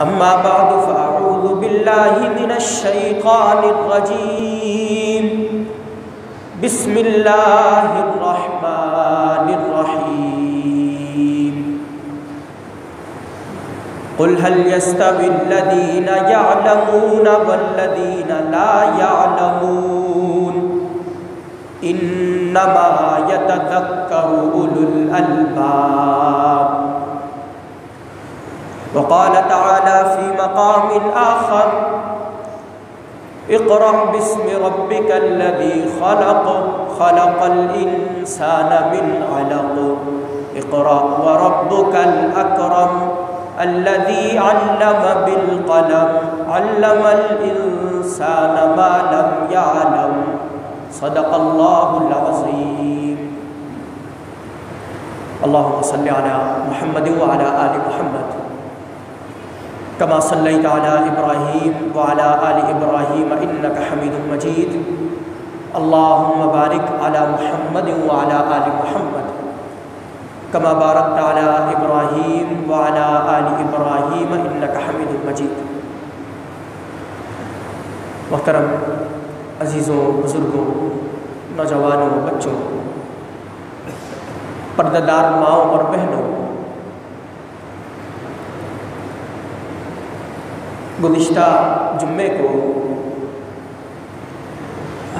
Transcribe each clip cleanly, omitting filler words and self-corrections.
أما بعد فأعوذ بالله من الشيطان الرجيم بسم الله الرحمن الرحيم قل هل يستوي الذين يعلمون والذين لا يعلمون إنما يتذكر أولو الألباب وقال تعالى في مقام آخر اقرأ باسم ربك الذي خلق الإنسان من علق اقرأ وربك الأكرم الذي علم بالقلم علم الإنسان ما لم يعلم صدق الله العظيم اللهم صل على محمد وعلى آل محمد كما صليت على إبراهيم وعلى آل إبراهيم إنك حميد مجيد اللهم بارك على محمد وعلى آل محمد كما باركت على إبراهيم وعلى آل إبراهيم إنك حميد مجيد. محترم عزیزوں، بزرگوں، نوجوانوں، بچوں، پردہ دار ماؤں اور بہنوں، گزشتہ جمعے کو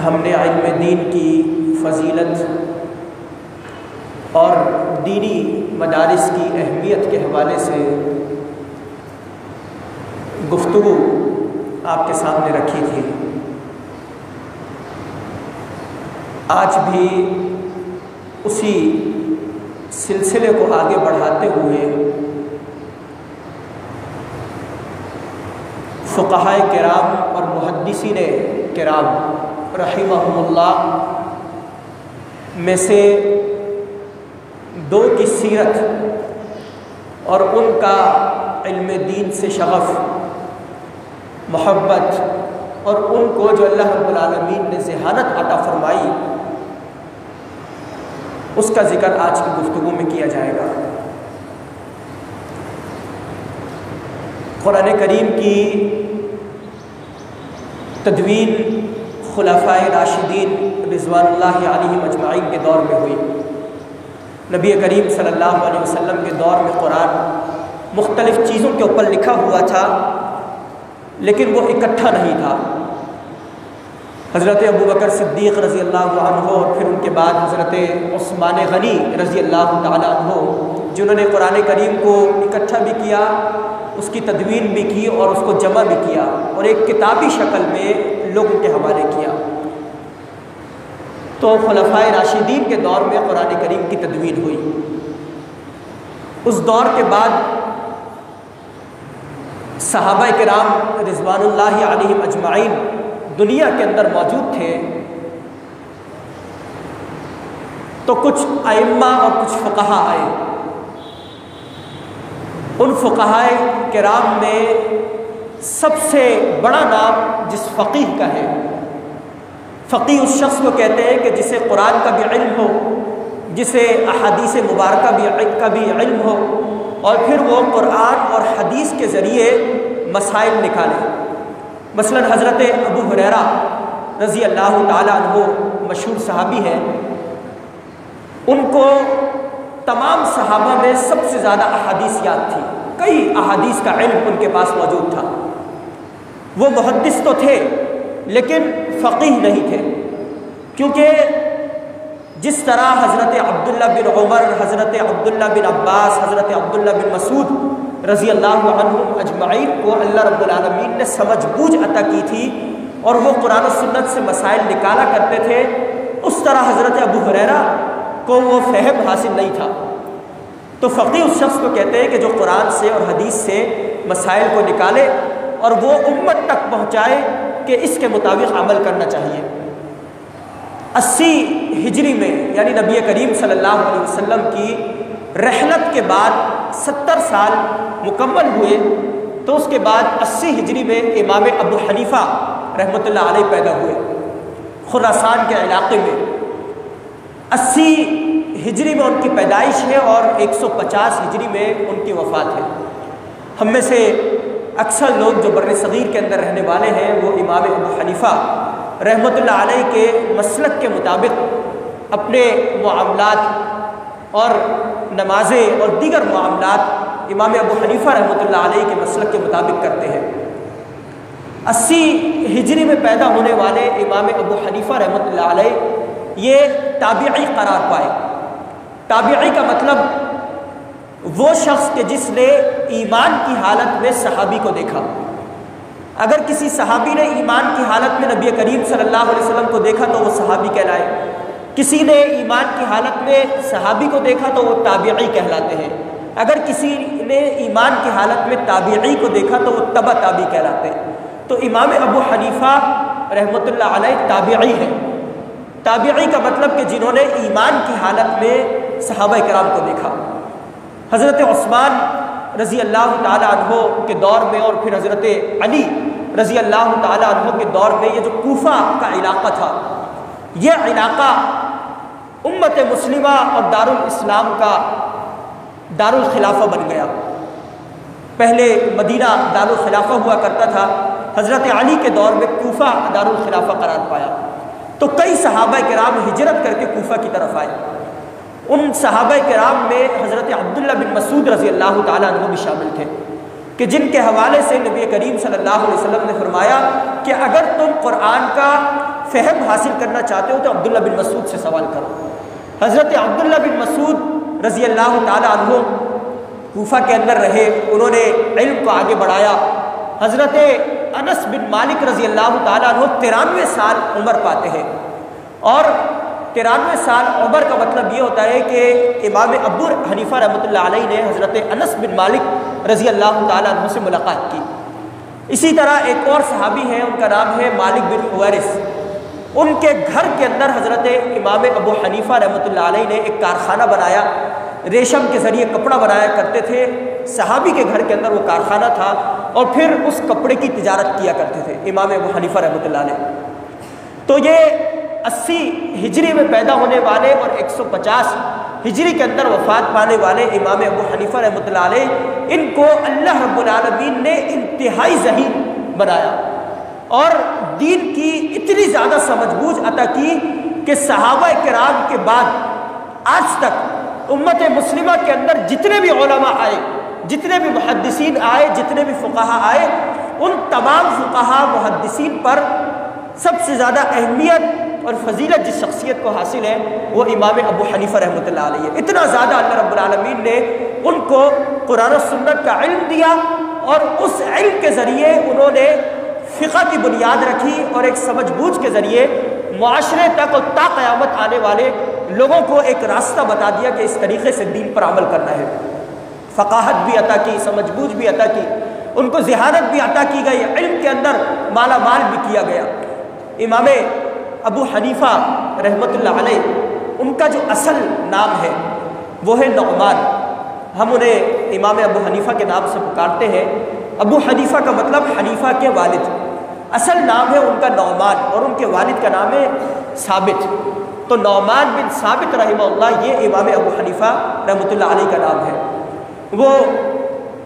ہم نے علم دین کی فضیلت اور دینی مدارس کی اہمیت کے حوالے سے گفتگو آپ کے سامنے رکھی تھی. آج بھی اسی سلسلے کو آگے بڑھاتے ہوئے فقہائے کرام اور محدثین کرام رحمہم اللہ میں سے دو کی سیرت اور ان کا علم دین سے شغف، محبت اور ان کو جو اللہ رب العالمین نے ذہانت عطا فرمائی، اس کا ذکر آج کی گفتگو میں کیا جائے گا. قرآن کریم کی تدوین خلفائے راشدین رضوان اللہ علیہم اجمعین کے دور میں ہوئی. نبی کریم صلی اللہ علیہ وسلم کے دور میں قرآن مختلف چیزوں کے اوپر لکھا ہوا تھا، لیکن وہ اکٹھا نہیں تھا. حضرت ابوبکر صدیق رضی اللہ عنہ اور پھر ان کے بعد حضرت عثمان غنی رضی اللہ تعالیٰ عنہ، جنہوں نے قرآن کریم کو اکٹھا بھی کیا، اس کی تدوین بھی کی اور اس کو جمع بھی کیا اور ایک کتابی شکل میں لوگوں کے حوالے کیا. تو خلفائے راشدین کے دور میں قرآن کریم کی تدوین ہوئی. اس دور کے بعد صحابہ کرام رضوان اللہ علیہم اجمعین دنیا کے اندر موجود تھے، تو کچھ ائمہ اور کچھ فقہا آئے. ان فقہائے کرام میں سب سے بڑا نام جس فقیہ کا ہے، فقیہ اس شخص کو کہتے ہیں کہ جسے قرآن کا بھی علم ہو، جسے احادیث مبارکہ کا بھی علم ہو، اور پھر وہ قرآن اور حدیث کے ذریعے مسائل نکالے. مثلا حضرت ابو ہریرہ رضی اللہ تعالیٰ عنہ مشہور صحابی ہیں. ان کو تمام صحابہ میں سب سے زیادہ احادیث یاد تھی، کئی احادیث کا علم ان کے پاس موجود تھا. وہ محدث تو تھے لیکن فقیہ نہیں تھے، کیونکہ جس طرح حضرت عبداللہ بن عمر، حضرت عبداللہ بن عباس، حضرت عبداللہ بن مسعود رضی اللہ عنہم اجمعین کو اللہ رب العالمین نے سمجھ بوجھ عطا کی تھی اور وہ قرآن و سنت سے مسائل نکالا کرتے تھے، اس طرح حضرت ابو ہریرہ کو وہ فہم حاصل نہیں تھا. تو فقیہ اس شخص کو کہتے ہیں کہ جو قرآن سے اور حدیث سے مسائل کو نکالے اور وہ امت تک پہنچائے کہ اس کے مطابق عمل کرنا چاہیے. 80 ہجری میں یعنی نبی کریم صلی اللہ علیہ وسلم کی رحلت کے بعد 70 سال مکمل ہوئے، تو اس کے بعد 80 ہجری میں امام ابو حنیفہ رحمۃ اللہ علیہ پیدا ہوئے خراسان کے علاقے میں. 80 ہجری میں ان کی پیدائش ہے اور 150 ہجری میں ان کی وفات ہے. ہم میں سے اکثر لوگ جو بر صغیر کے اندر رہنے والے ہیں وہ امام ابو حنیفہ رحمۃ اللہ علیہ کے مسلک کے مطابق اپنے معاملات اور نمازیں اور دیگر معاملات امام ابو حنیفہ رحمۃ اللہ علیہ کے مسلک کے مطابق کرتے ہیں۔ 80 ہجری میں پیدا ہونے والے امام ابو حنیفہ رحمۃ اللہ علیہ یہ تابعی قرار پائے۔ تابعی کا مطلب وہ شخص کہ جس نے ایمان کی حالت میں صحابی کو دیکھا۔ اگر کسی صحابی نے ایمان کی حالت میں نبی کریم صلی اللہ علیہ وسلم کو دیکھا تو وہ صحابی کہلائے، کسی نے ایمان کی حالت میں صحابی کو دیکھا تو وہ تابعی کہلاتے ہیں، اگر کسی نے ایمان کی حالت میں تابعی کو دیکھا تو وہ تبع تابعی کہلاتے ہیں۔ تو امام ابو حنیفہ رحمۃ اللہ علیہ تابعی ہیں۔ تابعی کا مطلب کہ جنہوں نے ایمان کی حالت میں صحابہ کرام کو دیکھا۔ حضرت عثمان رضی اللہ تعالیٰ عنہ کے دور میں اور پھر حضرت علی رضی اللہ تعالیٰ عنہ کے دور میں یہ جو کوفہ کا علاقہ تھا، یہ علاقہ امت مسلمہ اور دارالاسلام کا دارالخلافہ بن گیا۔ پہلے مدینہ دارالخلافہ ہوا کرتا تھا، حضرت علی کے دور میں کوفہ دارالخلافہ قرار پایا، تو کئی صحابہ کرام ہجرت کر کے کوفہ کی طرف آئے۔ ان صحابہ کرام میں حضرت عبداللہ بن مسعود رضی اللہ تعالیٰ عنہ بھی شامل تھے، کہ جن کے حوالے سے نبی کریم صلی اللہ علیہ وسلم نے فرمایا کہ اگر تم قرآن کا فہم حاصل کرنا چاہتے ہو تو عبداللہ بن مسعود سے سوال کرو۔ حضرت عبداللہ بن مسعود رضی اللہ تعالیٰ عنہ کوفہ کے اندر رہے، انہوں نے علم کو آگے بڑھایا۔ حضرت انس بن مالک رضی اللہ تعالیٰ عنہ 93 سال عمر پاتے ہیں، اور 93 سال عمر کا مطلب یہ ہوتا ہے کہ امام ابو حنیفہ رحمۃ اللہ علیہ نے حضرت انس بن مالک رضی اللہ تعالیٰ عنہ سے ملاقات کی۔ اسی طرح ایک اور صحابی ہیں، ان کا نام ہے مالک بن حویرث۔ ان کے گھر کے اندر حضرت امام ابو حنیفہ رحمۃ اللہ علیہ نے ایک کارخانہ بنایا، ریشم کے ذریعے کپڑا بنایا کرتے تھے، صحابی کے گھر کے اندر وہ کارخانہ تھا، اور پھر اس کپڑے کی تجارت کیا کرتے تھے امام ابو حنیفہ رحمۃ اللہ علیہ۔ تو یہ 80 ہجری میں پیدا ہونے والے اور 150 ہجری کے اندر وفات پانے والے امام ابو حنیفہ رحمۃ اللہ علیہ، ان کو اللہ رب العالمین نے انتہائی ذہین بنایا اور دین کی اتنی زیادہ سمجھ بوجھ عطا کی کہ صحابہ کرام کے بعد آج تک امت مسلمہ کے اندر جتنے بھی علماء آئے، جتنے بھی محدثین آئے، جتنے بھی فقہا آئے، ان تمام فقہا محدثین پر سب سے زیادہ اہمیت اور فضیلت جس شخصیت کو حاصل ہے وہ امام ابو حنیفہ رحمۃ اللہ علیہ ہے۔ اتنا زیادہ اللہ رب العالمین نے ان کو قرآن و سنت کا علم دیا، اور اس علم کے ذریعے انہوں نے فقہ کی بنیاد رکھی، اور ایک سمجھ بوجھ کے ذریعے معاشرے تک اور تا قیامت آنے والے لوگوں کو ایک راستہ بتا دیا کہ اس طریقے سے دین پر عمل کرنا ہے۔ فقاہت بھی عطا کی، سمجھ بوجھ بھی عطا کی، ان کو ذہانت بھی عطا کی گئی، علم کے اندر مالا مال بھی کیا گیا۔ امام ابو حنیفہ رحمۃ اللہ علیہ، ان کا جو اصل نام ہے وہ ہے نعمان۔ ہم انہیں امام ابو حنیفہ کے نام سے پکارتے ہیں۔ ابو حنیفہ کا مطلب حنیفہ کے والد، اصل نام ہے ان کا نعمان، اور ان کے والد کا نام ہے ثابت۔ تو نعمان بن ثابت رحمہ اللہ، یہ امام ابو حنیفہ رحمۃ اللہ علیہ کا نام ہے۔ وہ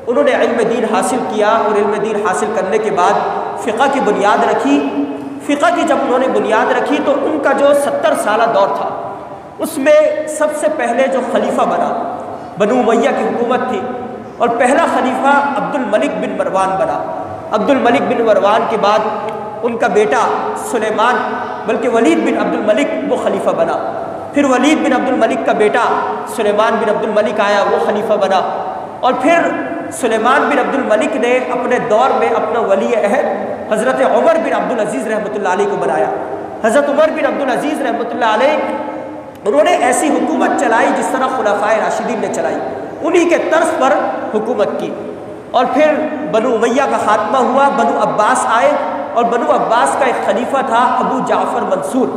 انہوں نے علم دین حاصل کیا، اور علم دین حاصل کرنے کے بعد فقہ کی بنیاد رکھی۔ فقہ کی جب انہوں نے بنیاد رکھی تو ان کا جو 70 سالہ دور تھا، اس میں سب سے پہلے جو خلیفہ بنا، بنو امیہ کی حکومت تھی، اور پہلا خلیفہ عبد الملک بن مروان بنا۔ عبد الملک بن مروان کے بعد ان کا بیٹا سلیمان، بلکہ ولید بن عبد الملک وہ خلیفہ بنا۔ پھر ولید بن عبد الملک کا بیٹا سلیمان بن عبد الملک آیا، وہ خلیفہ بنا۔ اور پھر سلیمان بن عبد الملک نے اپنے دور میں اپنا ولی عہد حضرت عمر بن عبد العزیز رحمۃ اللہ علیہ کو بنایا۔ حضرت عمر بن عبد العزیز رحمۃ اللہ علیہ، انہوں نے ایسی حکومت چلائی جس طرح خلفائے راشدین نے چلائی، انہی کے طرز پر حکومت کی۔ اور پھر بنو امیہ کا خاتمہ ہوا، بنو عباس آئے، اور بنو عباس کا ایک خلیفہ تھا ابو جعفر منصور۔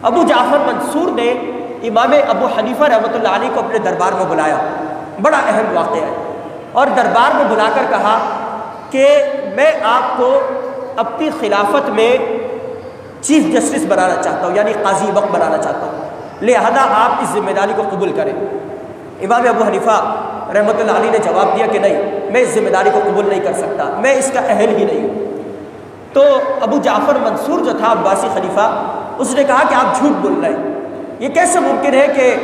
ابو جعفر منصور نے امام ابو حنیفہ رحمۃ اللہ علیہ کو اپنے دربار میں بلایا، بڑا اہم واقعہ ہے، اور دربار میں بلا کر کہا کہ میں آپ کو اپنی خلافت میں چیف جسٹس بنانا چاہتا ہوں، یعنی قاضی وقت بنانا چاہتا ہوں، لہذا آپ اس ذمہ داری کو قبول کریں۔ امام ابو حنیفہ رحمۃ اللہ علیہ نے جواب دیا کہ نہیں، میں اس ذمہ داری کو قبول نہیں کر سکتا، میں اس کا اہل ہی نہیں ہوں۔ تو ابو جعفر منصور جو تھا عباسی خلیفہ، اس نے کہا کہ آپ جھوٹ بول رہے ہیں، یہ کیسے ممکن ہے کہ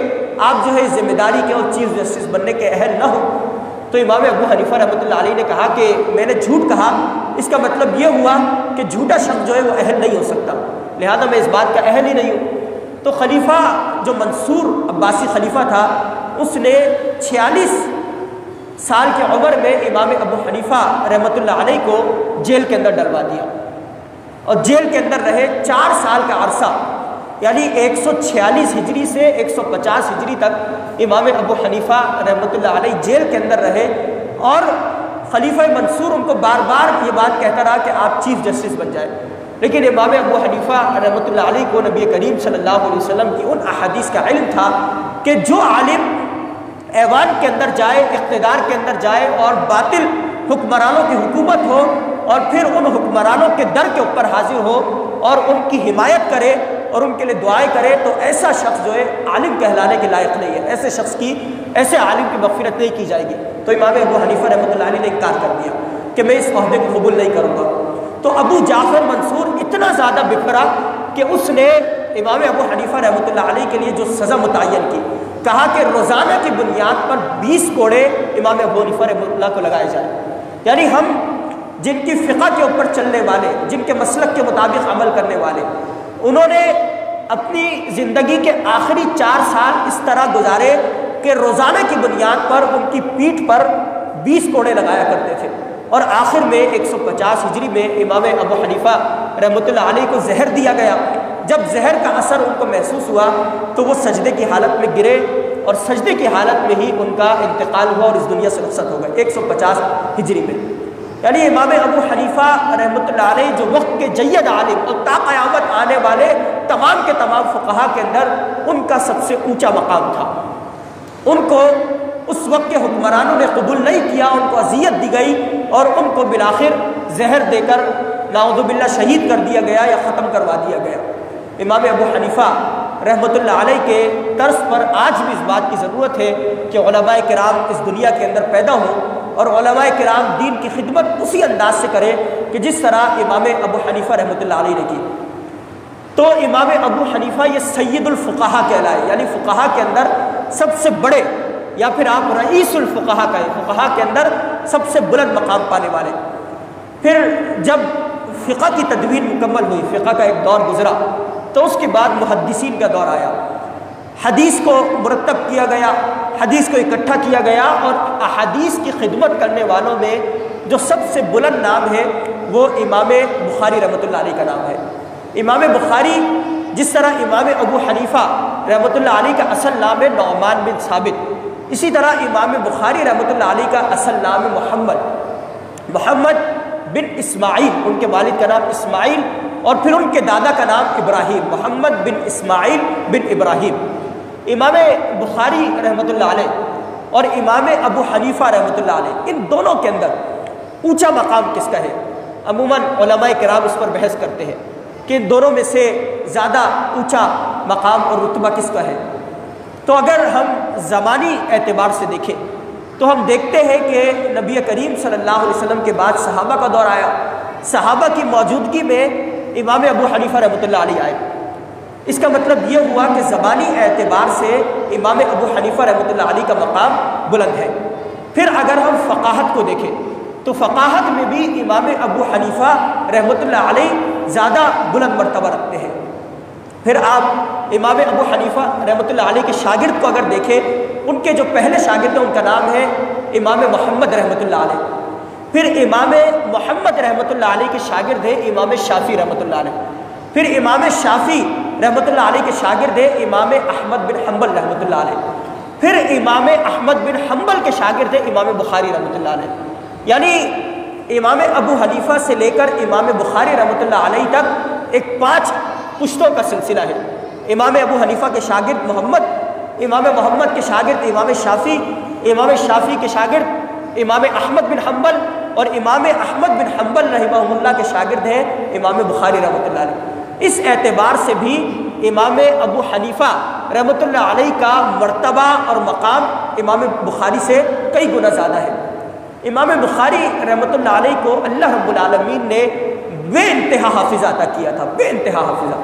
آپ جو ہے اس ذمہ داری کے اور چیف جسٹس بننے کے اہل نہ ہو؟ تو امام ابو حنیفہ رحمۃ اللہ علیہ نے کہا کہ میں نے جھوٹ کہا، اس کا مطلب یہ ہوا کہ جھوٹا شخص جو ہے وہ اہل نہیں ہو سکتا، لہذا میں اس بات کا اہل ہی نہیں ہوں۔ تو خلیفہ جو منصور عباسی خلیفہ تھا، اس نے 46 سال کی عمر میں امام ابو حنیفہ رحمۃ اللہ علیہ کو جیل کے اندر ڈلوا دیا، اور جیل کے اندر رہے 4 سال کا عرصہ، یعنی 146 ہجری سے 150 ہجری تک امام ابو حنیفہ رحمۃ اللہ علیہ جیل کے اندر رہے، اور خلیفہ منصور ان کو بار بار یہ بات کہتا رہا کہ آپ چیف جسٹس بن جائیں، لیکن امام ابو حنیفہ رحمۃ اللہ علیہ کو نبی کریم صلی اللہ علیہ وسلم کی ان احادیث کا علم تھا کہ جو عالم ایوان کے اندر جائے، اقتدار کے اندر جائے اور باطل حکمرانوں کی حکومت ہو اور پھر ان حکمرانوں کے در کے اوپر حاضر ہو اور ان کی حمایت کرے اور ان کے لیے دعائیں کرے، تو ایسا شخص جو ہے عالم کہلانے کے لائق نہیں ہے، ایسے شخص کی، ایسے عالم کی مغفرت نہیں کی جائے گی۔ تو امام ابو حنیفہ رحمۃ اللہ علیہ نے انکار کر دیا کہ میں اس عہدے کو قبول نہیں کروں گا۔ تو ابو جعفر منصور اتنا زیادہ بکھرا کہ اس نے امام ابو حنیفہ رحمۃ اللہ علیہ کے لیے جو سزا متعین کی، کہا کہ روزانہ کی بنیاد پر 20 کوڑے امام ابو حنیفہ رحمۃ اللہ کو لگائے جائیں، یعنی ہم جن کی فقہ کے اوپر چلنے والے، جن کے مسلک کے مطابق عمل کرنے والے، انہوں نے اپنی زندگی کے آخری 4 سال اس طرح گزارے کہ روزانہ کی بنیاد پر ان کی پیٹھ پر 20 کوڑے لگایا کرتے تھے، اور آخر میں 150 ہجری میں امام ابو حنیفہ رحمۃ اللہ علیہ کو زہر دیا گیا۔ جب زہر کا اثر ان کو محسوس ہوا تو وہ سجدے کی حالت میں گرے، اور سجدے کی حالت میں ہی ان کا انتقال ہوا اور اس دنیا سے رخصت ہو گئے 150 ہجری میں۔ یعنی امام ابو حنیفہ رحمۃ اللہ علیہ جو وقت کے جید عالم اور تا قیامت آنے والے تمام کے تمام فقہا کے اندر ان کا سب سے اونچا مقام تھا، ان کو اس وقت کے حکمرانوں نے قبول نہیں کیا، ان کو اذیت دی گئی اور ان کو بالآخر زہر دے کر نعوذ باللہ شہید کر دیا گیا یا ختم کروا دیا گیا۔ امام ابو حنیفہ رحمۃ اللہ علیہ کے طرز پر آج بھی اس بات کی ضرورت ہے کہ علماء کرام اس دنیا کے اندر پیدا ہوں اور علماء کرام دین کی خدمت اسی انداز سے کریں کہ جس طرح امام ابو حنیفہ رحمۃ اللہ علیہ نے کی۔ تو امام ابو حنیفہ یہ سید الفقہا کہلائے، یعنی فقہا کے اندر سب سے بڑے، یا پھر آپ رئیس الفقہا کہیں، فقہا کے اندر سب سے بلند مقام پانے والے۔ پھر جب فقہ کی تدوین مکمل ہوئی، فقہ کا ایک دور گزرا، تو اس کے بعد محدثین کا دور آیا، حدیث کو مرتب کیا گیا، حدیث کو اکٹھا کیا گیا، اور احادیث کی خدمت کرنے والوں میں جو سب سے بلند نام ہے وہ امام بخاری رحمۃ اللہ علیہ کا نام ہے۔ امام بخاری، جس طرح امام ابو حنیفہ رحمۃ اللہ علیہ کا اصل نام ہے نعمان بن ثابت، اسی طرح امام بخاری رحمۃ اللہ علیہ کا اصل نام ہے محمد بن اسماعیل، ان کے والد کا نام اسماعیل، اور پھر ان کے دادا کا نام ابراہیم، محمد بن اسماعیل بن ابراہیم۔ امام بخاری رحمۃ اللہ علیہ اور امام ابو حنیفہ رحمۃ اللہ علیہ، ان دونوں کے اندر اونچا مقام کس کا ہے؟ عموماً علماء کرام اس پر بحث کرتے ہیں کہ ان دونوں میں سے زیادہ اونچا مقام اور رتبہ کس کا ہے۔ تو اگر ہم زمانی اعتبار سے دیکھیں تو ہم دیکھتے ہیں کہ نبی کریم صلی اللہ علیہ وسلم کے بعد صحابہ کا دور آیا، صحابہ کی موجودگی میں امام ابو حنیفہ رحمۃ اللہ علیہ آئے۔ اس کا مطلب یہ ہوا کہ زبانی اعتبار سے امام ابو حنیفہ رحمۃ اللہ علیہ کا مقام بلند ہے۔ پھر اگر ہم فقاہت کو دیکھیں تو فقاہت میں بھی امام ابو حنیفہ رحمۃ اللہ علیہ زیادہ بلند مرتبہ رکھتے ہیں۔ پھر آپ امام ابو حنیفہ رحمۃ اللہ علیہ کے شاگرد کو اگر دیکھیں، ان کے جو پہلے شاگرد ہیں ان کا نام ہے امام محمد رحمۃ اللہ علیہ۔ پھر امام محمد رحمۃ اللہ علیہ کے شاگرد ہیں امام شافعی رحمۃ اللہ علیہ۔ پھر امام شافعی رحمۃ اللہ علیہ کے شاگرد ہیں امام احمد بن حنبل رحمۃ اللہ علیہ۔ پھر امام احمد بن حنبل کے شاگرد ہیں امام بخاری رحمۃ اللہ علیہ۔ یعنی امام ابو حنیفہ سے لے کر امام بخاری رحمۃ اللہ علیہ تک ایک 5 پشتوں کا سلسلہ ہے۔ امام ابو حنیفہ کے شاگرد محمد، امام محمد کے شاگرد امام شافعی، امام شافعی کے شاگرد امام احمد بن حنبل، اور امام احمد بن حنبل رحمہ اللہ کے شاگرد ہیں امام بخاری رحمۃ اللہ علیہ۔ اس اعتبار سے بھی امام ابو حنیفہ رحمۃ اللہ علیہ کا مرتبہ اور مقام امام بخاری سے کئی گنا زیادہ ہے۔ امام بخاری رحمۃ اللہ علیہ کو اللہ رب العالمین نے بے انتہا حافظہ عطا کیا تھا، بے انتہا حافظہ،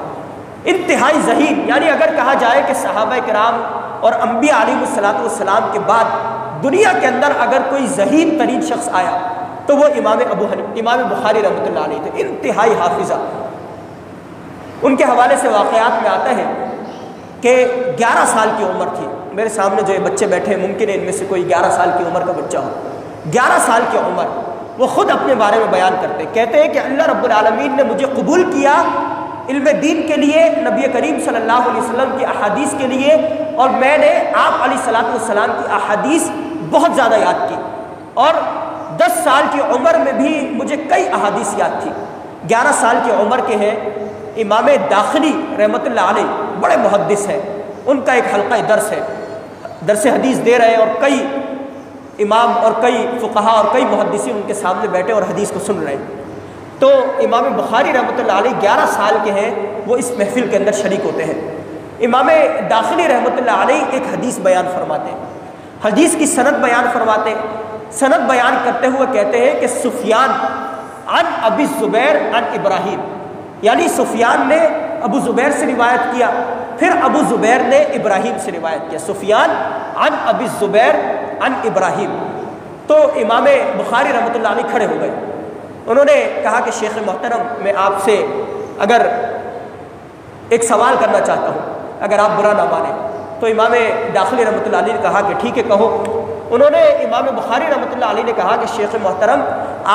انتہائی ذہین۔ یعنی اگر کہا جائے کہ صحابہ کرام اور انبیاء علیہ الصلوۃ والسلام کے بعد دنیا کے اندر اگر کوئی ذہین ترین شخص آیا تو وہ امام بخاری رحمۃ اللہ علیہ تھے، انتہائی حافظہ۔ ان کے حوالے سے واقعات میں آتا ہے کہ 11 سال کی عمر تھی۔ میرے سامنے جو یہ بچے بیٹھے ہیں ممکن ہے ان میں سے کوئی 11 سال کی عمر کا بچہ ہو۔ 11 سال کی عمر، وہ خود اپنے بارے میں بیان کرتے، کہتے ہیں کہ اللہ رب العالمین نے مجھے قبول کیا علم دین کے لیے، نبی کریم صلی اللہ علیہ وسلم کی احادیث کے لیے، اور میں نے آپ علیہ الصلوۃ والسلام کی احادیث بہت زیادہ یاد کی، اور 10 سال کی عمر میں بھی مجھے کئی احادیث یاد تھی۔ 11 سال کی عمر کے ہیں امام داخلی رحمۃ اللہ علیہ، بڑے محدث ہیں، ان کا ایک حلقہ درس ہے، درس حدیث دے رہے ہیں، اور کئی امام اور کئی فقہا اور کئی محدثین ان کے سامنے بیٹھے اور حدیث کو سن رہے ہیں۔ تو امام بخاری رحمۃ اللہ علیہ 11 سال کے ہیں، وہ اس محفل کے اندر شریک ہوتے ہیں۔ امام داخلی رحمۃ اللہ علیہ ایک حدیث بیان فرماتے ہیں، حدیث کی سند بیان فرماتے ہیں، سند بیان کرتے ہوئے کہتے ہیں کہ سفیان عن ابی الزبیر عن ابراہیم، یعنی سفیان نے ابو زبیر سے روایت کیا، پھر ابو زبیر نے ابراہیم سے روایت کیا، سفیان عن ابی الزبیر عن ابراہیم۔ تو امام بخاری رحمۃ اللہ علیہ کھڑے ہو گئے، انہوں نے کہا کہ شیخ محترم، میں آپ سے اگر ایک سوال کرنا چاہتا ہوں، اگر آپ برا نہ مانیں۔ تو امام داخلی رحمۃ اللہ علیہ نے کہا کہ ٹھیک ہے کہو۔ انہوں نے امام بخاری رحمۃ اللہ علیہ نے کہا کہ شیخ محترم،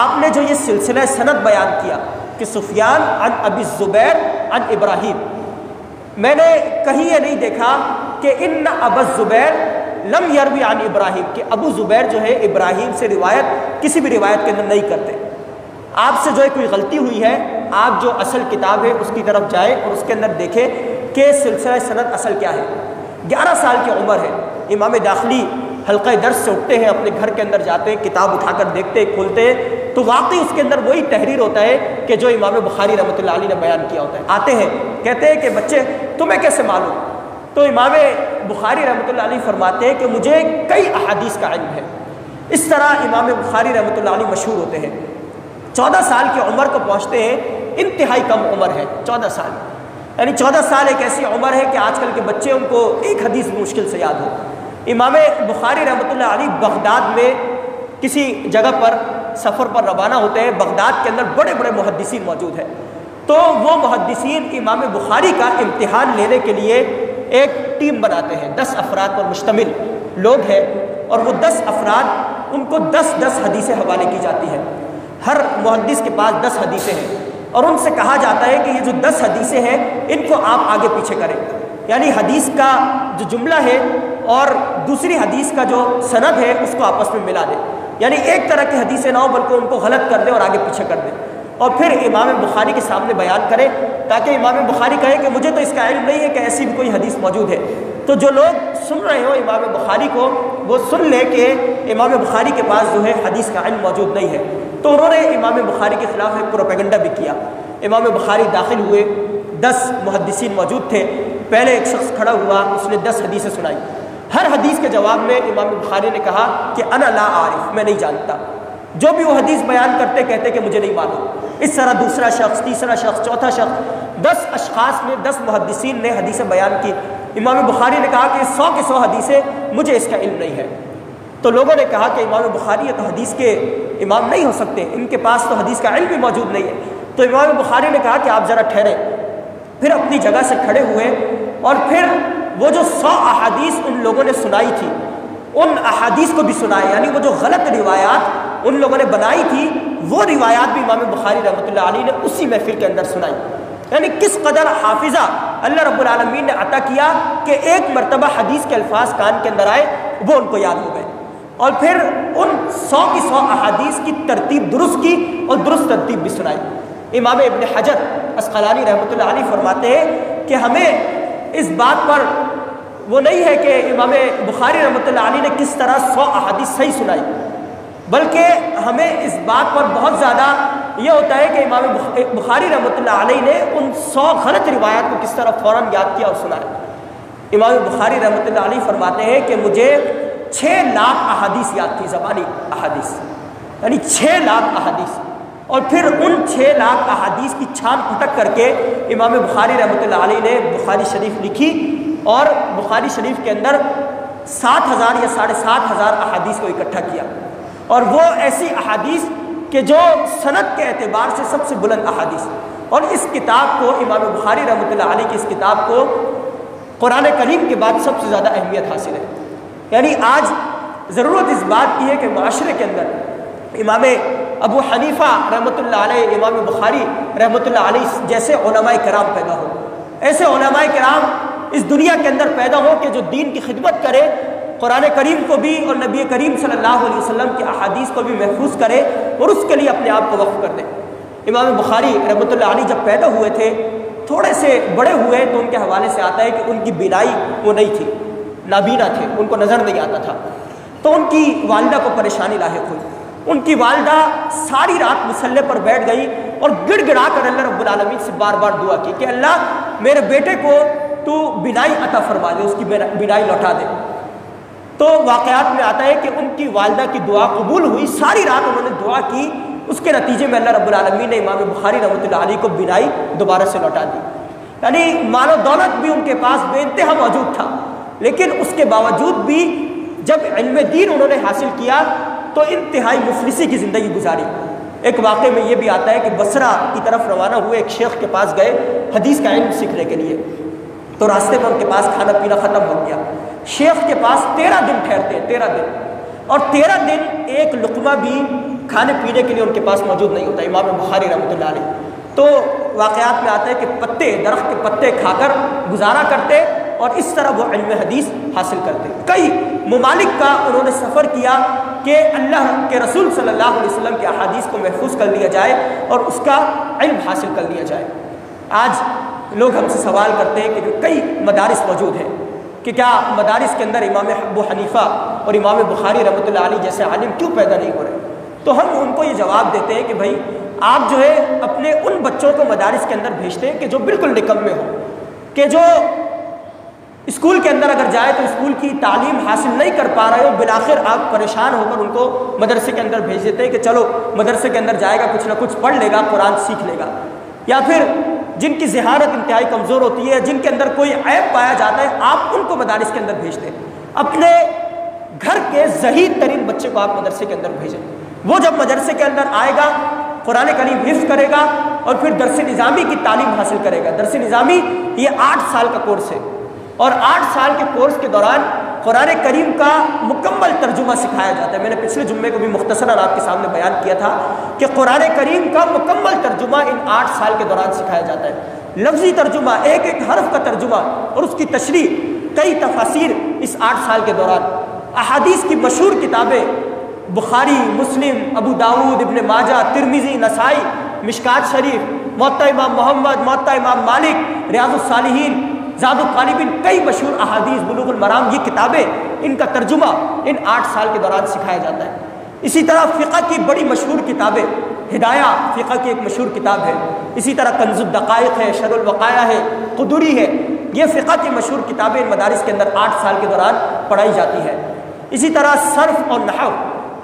آپ نے جو یہ سلسلہ سند بیان کیا کہ سفیان عن ابی الزبیر عن ابراہیم، میں نے کہیں یہ نہیں دیکھا کہ ان ابا الزبیر لم یروی عن ابراہیم، کہ ابو زبیر جو ہے ابراہیم سے روایت کسی بھی روایت کے اندر نہیں کرتے۔ آپ سے جو ہے کوئی غلطی ہوئی ہے، آپ جو اصل کتاب ہے اس کی طرف جائیں اور اس کے اندر دیکھیں کہ سلسلہ سند اصل کیا ہے۔ 11 سال کی عمر ہے، امام داخلی حلقہ درس سے اٹھتے ہیں، اپنے گھر کے اندر جاتے ہیں، کتاب اٹھا کر دیکھتے ہیں، کھولتے ہیں، تو واقعی اس کے اندر وہی تحریر ہوتا ہے کہ جو امام بخاری رحمۃ اللہ علیہ نے بیان کیا ہوتا ہے۔ آتے ہیں، کہتے ہیں کہ بچے تمہیں کیسے معلوم؟ تو امام بخاری رحمۃ اللہ علیہ فرماتے ہیں کہ مجھے کئی احادیث کا علم ہے۔ اس طرح امام بخاری رحمۃ اللہ علیہ مشہور ہوتے ہیں۔ 14 سال کی عمر کو پہنچتے ہیں، انتہائی کم عمر ہے 14 سال، یعنی 14 سال ایک ایسی عمر ہے کہ آج کل کے بچے ان کو ایک حدیث مشکل سے یاد ہو۔ امام بخاری رحمۃ اللہ علیہ بغداد میں کسی جگہ پر سفر پر روانہ ہوتے ہیں، بغداد کے اندر بڑے بڑے محدثین موجود ہیں، تو وہ محدثین امام بخاری کا امتحان لینے کے لیے ایک ٹیم بناتے ہیں، 10 افراد پر مشتمل لوگ ہیں، اور وہ 10 افراد ان کو 10 حدیثیں حوالے کی جاتی ہیں۔ ہر محدث کے پاس 10 حدیثیں ہیں، اور ان سے کہا جاتا ہے کہ یہ جو 10 حدیثیں ہیں ان کو آپ آگے پیچھے کریں، یعنی حدیث کا جو جملہ ہے اور دوسری حدیث کا جو سند ہے اس کو آپس میں ملا دیں، یعنی ایک طرح کی حدیثیں نہ ہو بلکہ ان کو غلط کر دیں اور آگے پیچھے کر دیں، اور پھر امام بخاری کے سامنے بیان کریں تاکہ امام بخاری کہے کہ مجھے تو اس کا علم نہیں ہے کہ ایسی بھی کوئی حدیث موجود ہے۔ تو جو لوگ سن رہے ہوں امام بخاری کو، وہ سن لیں کہ امام بخاری کے پاس جو ہے حدیث کا علم موجود نہیں ہے۔ تو انہوں نے امام بخاری کے خلاف ایک پروپیگنڈا بھی کیا۔ امام بخاری داخل ہوئے، 10 محدثین موجود تھے، پہلے ایک شخص کھڑا ہوا، اس نے 10 حدیثیں سنائی۔ ہر حدیث کے جواب میں امام بخاری نے کہا کہ انا لا عارف، میں نہیں جانتا۔ جو بھی وہ حدیث بیان کرتے کہتے کہ مجھے نہیں معلوم۔ اس طرح دوسرا شخص، تیسرا شخص، چوتھا شخص، 10 اشخاص نے، 10 محدثین نے حدیثیں بیان کی۔ امام بخاری نے کہا کہ 100 کی 100 حدیثیں مجھے اس کا علم نہیں ہے۔ تو لوگوں نے کہا کہ امام بخاری یہ تو حدیث کے امام نہیں ہو سکتے، ان کے پاس تو حدیث کا علم بھی موجود نہیں ہے۔ تو امام بخاری نے کہا کہ آپ ذرا ٹھہریں، پھر اپنی جگہ سے کھڑے ہوئے، اور پھر وہ جو 100 احادیث ان لوگوں نے سنائی تھی ان احادیث کو بھی سنائے، یعنی وہ جو غلط روایات ان لوگوں نے بنائی تھی وہ روایات بھی امام بخاری رحمۃ اللہ علیہ نے اسی محفل کے اندر سنائی۔ یعنی کس قدر حافظہ اللہ رب العالمین نے عطا کیا کہ ایک مرتبہ حدیث کے الفاظ کان کے اندر آئے وہ ان کو یاد ہو گئے، اور پھر ان 100 کی 100 احادیث کی ترتیب درست کی اور درست ترتیب بھی سنائی۔ امام ابن حجر عسقلانی رحمۃ اللہ علیہ فرماتے ہیں کہ ہمیں اس بات پر وہ نہیں ہے کہ امام بخاری رحمۃ اللہ علیہ نے کس طرح 100 احادیث صحیح سنائی، بلکہ ہمیں اس بات پر بہت زیادہ یہ ہوتا ہے کہ امام بخاری رحمۃ اللہ علیہ نے ان 100 غلط روایات کو کس طرح فوراً یاد کیا اور سنایا۔ امام بخاری رحمۃ اللہ علیہ فرماتے ہیں کہ مجھے 6 لاکھ احادیث یاد تھی، زبانی احادیث، یعنی 6 لاکھ احادیث، اور پھر ان 6 لاکھ احادیث کی چھان پھٹک کر کے امام بخاری رحمۃ اللہ علیہ نے بخاری شریف لکھی، اور بخاری شریف کے اندر 7,000 یا 7,500 احادیث کو اکٹھا کیا، اور وہ ایسی احادیث کہ جو سند کے اعتبار سے سب سے بلند احادیث۔ اور اس کتاب کو امام بخاری رحمۃ اللہ علیہ کی اس کتاب کو قرآن کریم کے بعد سب سے زیادہ اہمیت حاصل ہے۔ یعنی آج ضرورت اس بات کی ہے کہ معاشرے کے اندر امام ابو حنیفہ رحمۃ اللہ علیہ، امام بخاری رحمۃ اللہ علیہ جیسے علماء کرام پیدا ہو، ایسے علماء کرام اس دنیا کے اندر پیدا ہو کہ جو دین کی خدمت کرے، قرآن کریم کو بھی اور نبی کریم صلی اللہ علیہ وسلم کی احادیث کو بھی محفوظ کرے اور اس کے لیے اپنے آپ کو وقف کر دے۔ امام بخاری رحمۃ اللہ علیہ جب پیدا ہوئے تھے، تھوڑے سے بڑے ہوئے تو ان کے حوالے سے آتا ہے کہ ان کی بینائی وہ نہیں تھی، نابینا تھے، ان کو نظر نہیں آتا تھا، تو ان کی والدہ کو پریشانی لاحق ہوئی۔ ان کی والدہ ساری رات مصلے پر بیٹھ گئی اور گڑ گڑا کر اللہ رب العالمین سے بار بار دعا کی کہ اللہ میرے بیٹے کو تو بینائی عطا فرما دے، اس کی بینائی لوٹا دے۔ تو واقعات میں آتا ہے کہ ان کی والدہ کی دعا قبول ہوئی، ساری رات انہوں نے دعا کی، اس کے نتیجے میں اللہ رب العالمین نے امام بخاری رحمۃ اللہ علیہ کو بینائی دوبارہ سے لوٹا دی۔ یعنی مال و دولت بھی ان کے پاس بے انتہا موجود تھا، لیکن اس کے باوجود بھی جب علم دین انہوں نے حاصل کیا تو انتہائی مفلسی کی زندگی گزاری۔ ایک واقعے میں یہ بھی آتا ہے کہ بصرہ کی طرف روانہ ہوئے، ایک شیخ کے پاس گئے حدیث کا علم سیکھنے کے لیے، تو راستے میں ان کے پاس کھانا پینا ختم ہو گیا۔ شیخ کے پاس 13 دن ٹھہرتے ہیں، 13 دن، اور 13 دن ایک لقمہ بھی کھانے پینے کے لیے ان کے پاس موجود نہیں ہوتا، امام بخاری رحمۃ اللہ علیہ۔ تو واقعات میں آتا ہے کہ پتے، درخت کے پتے کھا کر گزارا کرتے اور اس طرح وہ علم حدیث حاصل کرتے۔ کئی ممالک کا انہوں نے سفر کیا کہ اللہ کے رسول صلی اللہ علیہ وسلم کے احادیث کو محفوظ کر لیا جائے اور اس کا علم حاصل کر لیا جائے۔ آج لوگ ہم سے سوال کرتے ہیں کہ کئی مدارس موجود ہیں کہ کیا مدارس کے اندر امام ابو حنیفہ اور امام بخاری رحمۃ اللہ علیہ جیسے عالم کیوں پیدا نہیں ہو رہے؟ تو ہم ان کو یہ جواب دیتے ہیں کہ بھائی آپ جو ہے اپنے ان بچوں کو مدارس کے اندر بھیجتے ہیں کہ جو بالکل نکمے ہوں، کہ جو اسکول کے اندر اگر جائے تو اسکول کی تعلیم حاصل نہیں کر پا رہے ہو، بالآخر آپ پریشان ہو کر ان کو مدرسے کے اندر بھیج دیتے ہیں کہ چلو مدرسے کے اندر جائے گا، کچھ نہ کچھ پڑھ لے گا، قرآن سیکھ لے گا۔ یا پھر جن کی ذہانت انتہائی کمزور ہوتی ہے، جن کے اندر کوئی عیب پایا جاتا ہے، آپ ان کو مدارس کے اندر بھیجتے ہیں۔ اپنے گھر کے ذہین ترین بچے کو آپ مدرسے کے اندر بھیجیں، وہ جب مدرسے کے اندر آئے گا قرآن کریم حفظ کرے گا اور پھر درس نظامی کی تعلیم حاصل کرے گا۔ درس نظامی یہ 8 سال کا کورس ہے، اور 8 سال کے کورس کے دوران قرآن کریم کا مکمل ترجمہ سکھایا جاتا ہے۔ میں نے پچھلے جمعے کو بھی مختصراً آپ کے سامنے بیان کیا تھا کہ قرآن کریم کا مکمل ترجمہ ان 8 سال کے دوران سکھایا جاتا ہے، لفظی ترجمہ، ایک ایک حرف کا ترجمہ اور اس کی تشریح، کئی تفاسیر اس 8 سال کے دوران۔ احادیث کی مشہور کتابیں بخاری، مسلم، ابو داؤد، ابن ماجہ، ترمذی، نسائی، مشکات شریف، موطا امام محمد، موطا امام مالک، ریاض الصالحین، زاد الطالبین، کئی مشہور احادیث، بلوغ المرام، یہ کتابیں، ان کا ترجمہ ان 8 سال کے دوران سکھایا جاتا ہے۔ اسی طرح فقہ کی بڑی مشہور کتابیں، ہدایہ فقہ کی ایک مشہور کتاب ہے، اسی طرح کنز الدقائق ہے، شرح الوقایہ ہے، قدری ہے، یہ فقہ کی مشہور کتابیں ان مدارس کے اندر 8 سال کے دوران پڑھائی جاتی ہے۔ اسی طرح صرف اور نحو،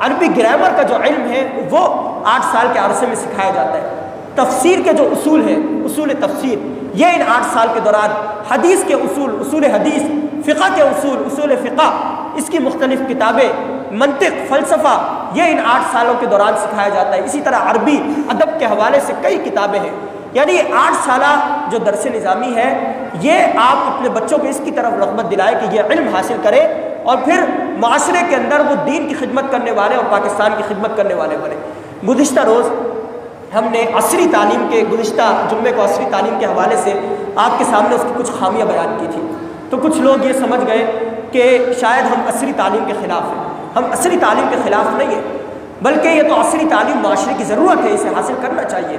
عربی گرامر کا جو علم ہے وہ 8 سال کے عرصے میں سکھایا جاتا ہے۔ تفسیر کے جو اصول ہیں، اصول تفسیر، یہ ان 8 سال کے دوران، حدیث کے اصول، اصول حدیث، فقہ کے اصول، اصول فقہ، اس کی مختلف کتابیں، منطق، فلسفہ، یہ ان 8 سالوں کے دوران سکھایا جاتا ہے۔ اسی طرح عربی ادب کے حوالے سے کئی کتابیں ہیں۔ یعنی 8 سالہ جو درس نظامی ہے، یہ آپ اپنے بچوں کو اس کی طرف رغبت دلائے کہ یہ علم حاصل کرے اور پھر معاشرے کے اندر وہ دین کی خدمت کرنے والے اور پاکستان کی خدمت کرنے والے بنے۔ گزشتہ روز ہم نے عصری تعلیم کے، گزشتہ جمعے کو عصری تعلیم کے حوالے سے آپ کے سامنے اس کی کچھ خامیاں بیان کی تھی، تو کچھ لوگ یہ سمجھ گئے کہ شاید ہم عصری تعلیم کے خلاف ہیں۔ ہم عصری تعلیم کے خلاف نہیں ہیں، بلکہ یہ تو عصری تعلیم معاشرے کی ضرورت ہے، اسے حاصل کرنا چاہیے۔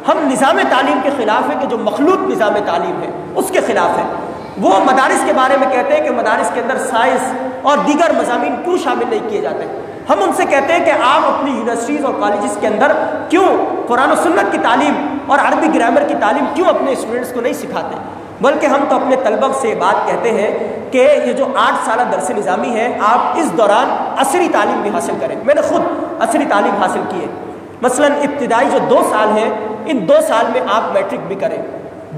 ہم نظام تعلیم کے خلاف ہیں کہ جو مخلوط نظام تعلیم ہے اس کے خلاف ہے۔ وہ مدارس کے بارے میں کہتے ہیں کہ مدارس کے اندر سائنس اور دیگر مضامین کیوں شامل نہیں کیے جاتے؟ ہم ان سے کہتے ہیں کہ آپ اپنی یونیورسٹیز اور کالجز کے اندر کیوں قرآن و سنت کی تعلیم اور عربی گرامر کی تعلیم کیوں اپنے اسٹوڈنٹس کو نہیں سکھاتے، بلکہ ہم تو اپنے طلبہ سے بات کہتے ہیں کہ یہ جو 8 سالہ درس نظامی ہے آپ اس دوران عصری تعلیم بھی حاصل کریں۔ میں نے خود عصری تعلیم حاصل کی ہے، مثلا ابتدائی جو 2 سال ہیں ان 2 سال میں آپ میٹرک بھی کریں،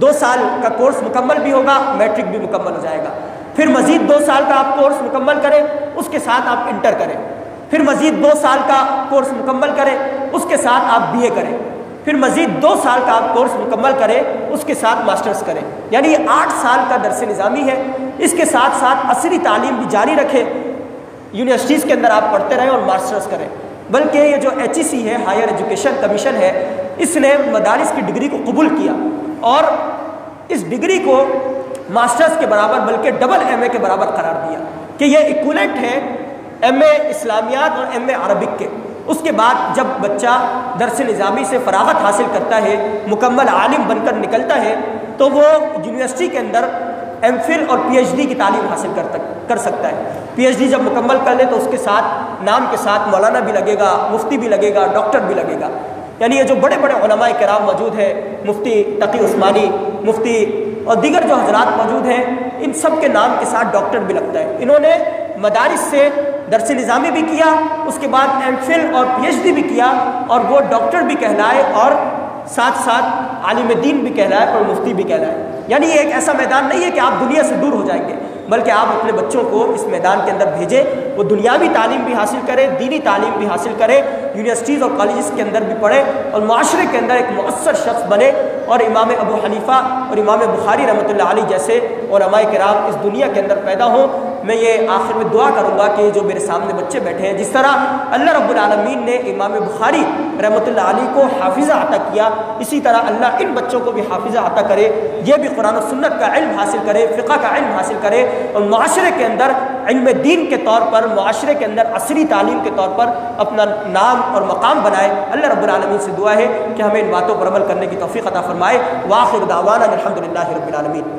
2 سال کا کورس مکمل بھی ہوگا، میٹرک بھی مکمل ہو جائے گا، پھر مزید 2 سال کا آپ کورس مکمل کریں، اس کے ساتھ آپ انٹر کریں، پھر مزید 2 سال کا کورس مکمل کریں، اس کے ساتھ آپ بی اے کریں، پھر مزید 2 سال کا آپ کورس مکمل کریں، اس کے ساتھ ماسٹرز کریں۔ یعنی یہ 8 سال کا درس نظامی ہے، اس کے ساتھ ساتھ عصری تعلیم بھی جاری رکھیں، یونیورسٹیز کے اندر آپ پڑھتے رہیں اور ماسٹرز کریں۔ بلکہ یہ جو HEC ہے، ہائر ایجوکیشن کمیشن ہے، اس نے مدارس کی ڈگری کو قبول کیا اور اس ڈگری کو ماسٹرز کے برابر بلکہ ڈبل MA کے برابر قرار دیا کہ یہ ایکولنٹ ہے MA اسلامیات اور MA عربک کے۔ اس کے بعد جب بچہ درس نظامی سے فراغت حاصل کرتا ہے، مکمل عالم بن کر نکلتا ہے، تو وہ یونیورسٹی کے اندر MPhil اور PhD کی تعلیم حاصل کر سکتا ہے۔ PhD جب مکمل کر لے تو اس کے ساتھ نام کے ساتھ مولانا بھی لگے گا، مفتی بھی لگے گا، ڈاکٹر بھی لگے گا۔ یعنی یہ جو بڑے بڑے علماء کرام موجود ہیں، مفتی تقی عثمانی، مفتی اور دیگر جو حضرات موجود ہیں، ان سب کے نام کے ساتھ ڈاکٹر بھی لگتا ہے۔ انہوں نے مدارس سے درس نظامی بھی کیا، اس کے بعد MPhil اور PhD بھی کیا، اور وہ ڈاکٹر بھی کہلائے اور ساتھ ساتھ عالم دین بھی کہلائے اور مفتی بھی کہلائے۔ یعنی یہ ایک ایسا میدان نہیں ہے کہ آپ دنیا سے دور ہو جائیں گے، بلکہ آپ اپنے بچوں کو اس میدان کے اندر بھیجیں، وہ دنیاوی تعلیم بھی حاصل کریں، دینی تعلیم بھی حاصل کریں، یونیورسٹیز اور کالجز کے اندر بھی پڑھیں اور معاشرے کے اندر ایک مؤثر شخص بنے، اور امام ابو حنیفہ اور امام بخاری رحمۃ اللہ علیہ جیسے علماء کرام اس دنیا کے اندر پیدا ہوں۔ میں یہ آخر میں دعا کروں گا کہ جو میرے سامنے بچے بیٹھے ہیں، جس طرح اللہ رب العالمین نے امام بخاری رحمۃ اللہ علیہ کو حافظہ عطا کیا، اسی طرح اللہ ان بچوں کو بھی حافظہ عطا کرے، یہ بھی قرآن و سنت کا علم حاصل کرے، فقہ کا علم حاصل کرے، اور معاشرے کے اندر علم دین کے طور پر، معاشرے کے اندر عصری تعلیم کے طور پر اپنا نام اور مقام بنائے۔ اللہ رب العالمین سے دعا ہے کہ ہمیں ان باتوں پر عمل کرنے کی توفیق عطا فرمائے۔ وآخر دعوانا الحمد للہ رب العالمین۔